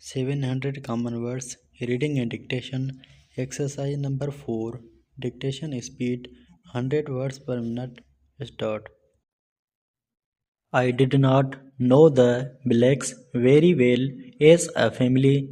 700 common words, reading and dictation, exercise number 4, dictation speed 100 words per minute, start. I did not know the blacks very well as a family,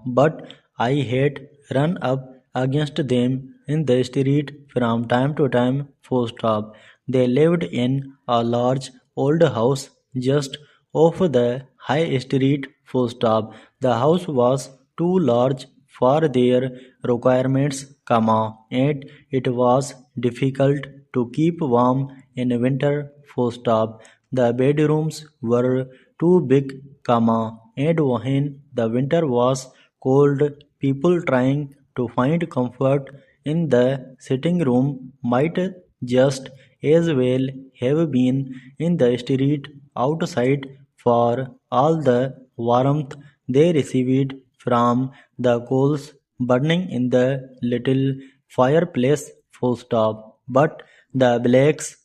but I had run up against them in the street from time to time, full stop. They lived in a large old house just off the high street, full stop. The house was too large for their requirements, and it was difficult to keep warm in winter, full stop. The bedrooms were too big, and when the winter was cold, people trying to find comfort in the sitting room might just as well have been in the street outside for all the warmth they received from the coals burning in the little fireplace, full stop. But the blacks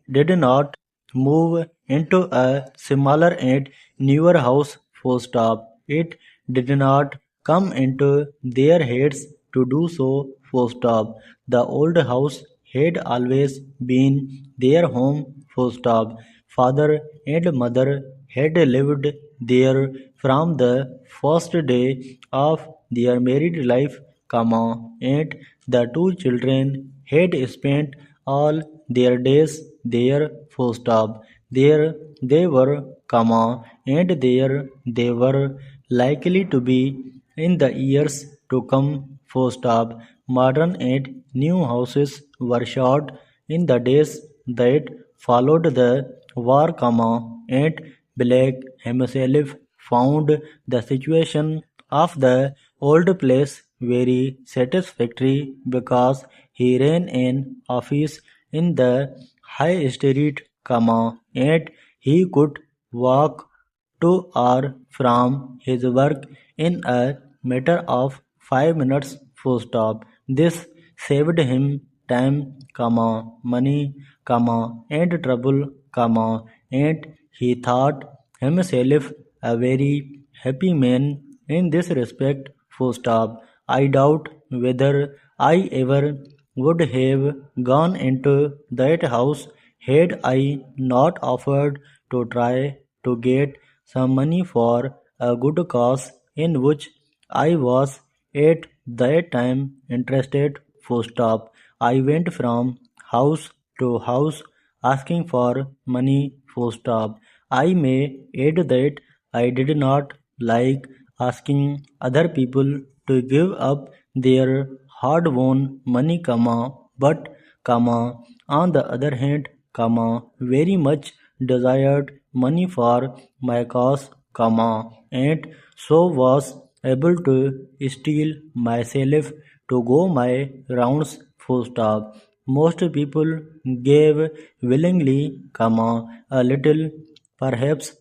did not move into a smaller and newer house, full stop. It did not come into their heads to do so, full stop. The old house had always been their home, full stop. Father and mother had lived there from the first day of their married life, and the two children had spent all their days there, full stop. There they were, and there they were likely to be in the years to come, full stop. Modern and new houses were shot in the days that followed the war, and Black himself found the situation of the old place very satisfactory because he ran an office in the high street, and he could walk to or from his work in a matter of 5 minutes, full stop. This saved him time, money, and trouble, and he thought himself a very happy man in this respect, full stop. I doubt whether I ever would have gone into that house had I not offered to try to get some money for a good cause in which I was at that time interested, full stop. I went from house to house asking for money, full stop. I may add that I did not like asking other people to give up their hard-won money, but, on the other hand, very much desired money for my cause, and so was able to steal myself to go my rounds, full stop. Most people gave willingly, a little perhaps,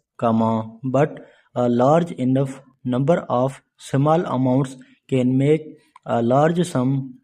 but a large enough number of small amounts can make a large sum,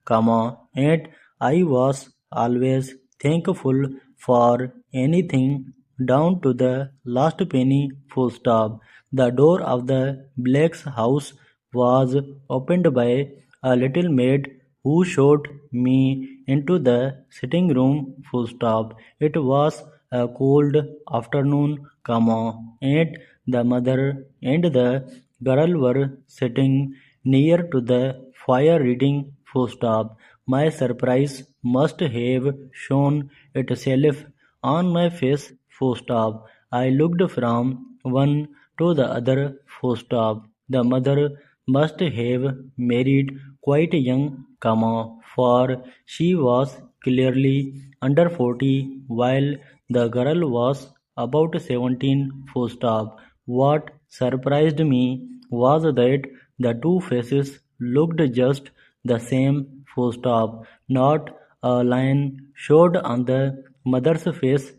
and I was always thankful for anything down to the last penny, full stop. The door of the Black's house was opened by a little maid who showed me into the sitting room, full stop. It was a cold afternoon, and the mother and the girl were sitting near to the fire reading, full stop. My surprise must have shown itself on my face, full stop. I looked from one to the other, full stop. The mother must have married quite young, for she was clearly under 40, while the girl was about 17, full stop. What surprised me was that the two faces looked just the same, full stop. Not a line showed on the mother's face,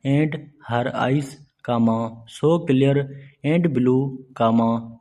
and her eyes, so clear and blue,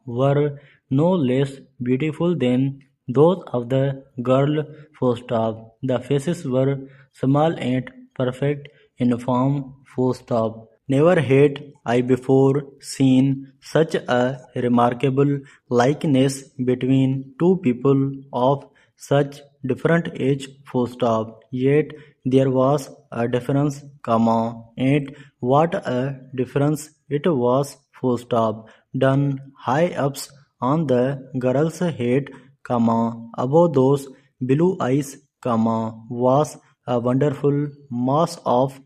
were no less beautiful than those of the girl, full stop. The faces were small and perfect in form, full stop. Never had I before seen such a remarkable likeness between two people of such different age full stop. Yet there was a difference, comma, and what a difference it was full stop. Done high ups on the girl's head, comma, above those blue eyes, comma, was a wonderful mass of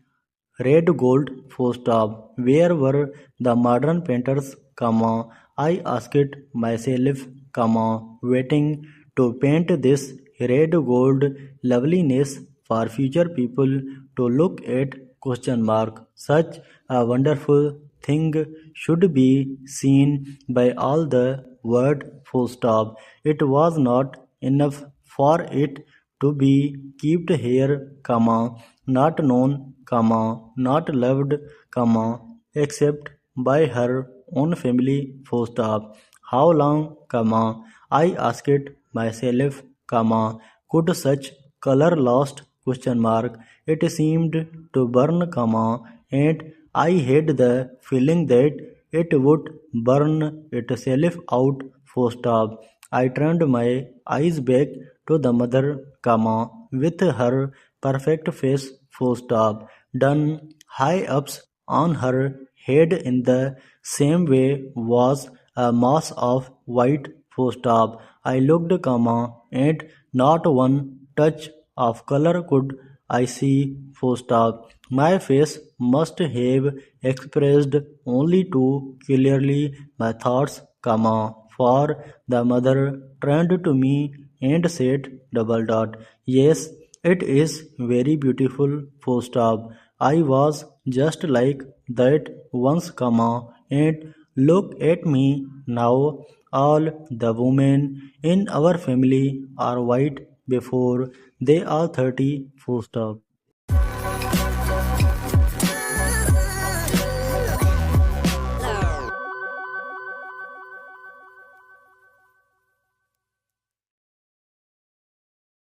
red gold full stop. Where were the modern painters, comma, I asked myself, comma, waiting to paint this red gold loveliness for future people to look at, question mark. Such a wonderful thing should be seen by all the world full stop. It was not enough for it to be kept here, comma, not known, comma, not loved, comma, except by her own family, full stop. How long, comma, I asked myself, comma, could such color lost, question mark, it seemed to burn, comma, and I had the feeling that it would burn itself out, full stop. I turned my eyes back to the mother, comma, with her perfect face, full stop, done high ups on her head in the same way was a mass of white, full stop. I looked, comma, and not one touch of color could I see, full stop. My face must have expressed only too clearly my thoughts, comma, for the mother turned to me and said, double dot, yes, it is very beautiful, full stop. I was just like that once, comma, and look at me now. All the women in our family are white before they are 30, full stop.